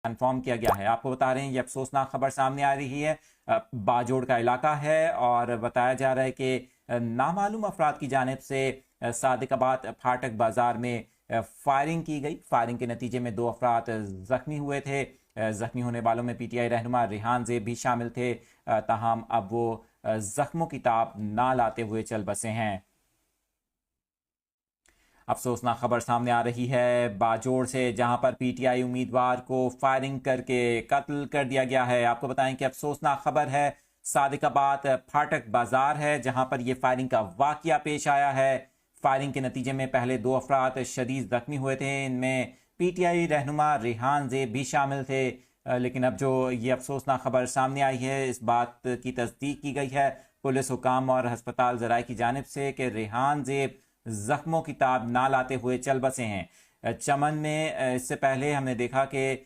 Confirm کیا گیا ہے۔ آپ کو بتا رہے ہیں یہ افسوسناک خبر سامنے آ رہی ہے، باجوڑ کا علاقہ ہے اور بتایا جا رہا ہے کہ نامعلوم افراد کی جانب سے صادق آباد پھاٹک بازار میں فائرنگ کی گئی۔ فائرنگ کے نتیجے میں 2 افراد زخمی ہوئے تھے۔ زخمی ہونے والوں میں پی ٹی آئی رہنما ریحان زیب بھی شامل تھے، تاہم اب وہ زخموں کی تاب نہ لاتے ہوئے چل بسے ہیں۔ افسوسناک خبر سامنے آ رہی ہے باجوڑ سے، جہاں پر پی ٹی آئی امیدوار کو فائرنگ کر کے قتل کر دیا گیا ہے۔ آپ کو بتائیں کہ افسوسناک خبر ہے صادق آباد پھاٹک بازار ہے جہاں پر یہ فائرنگ کا واقعہ پیش آیا ہے۔ فائرنگ کے نتیجے میں پہلے 2 افراد شدید زخمی ہوئے تھے، ان میں پی ٹی آئی رہنما ریحان زیب بھی شامل تھے، لیکن اب جو یہ افسوسناک خبر سامنے آئی ہے اس بات کی تصدیق کی گئی ہے پولیس حکام اور ہسپتال ذرائع کی جانب سے کہ ریحان زیب زخموں کی تاب نہ لاتے ہوئے چل بسے ہیں۔ چمن میں اس سے پہلے ہم نے دیکھا کہ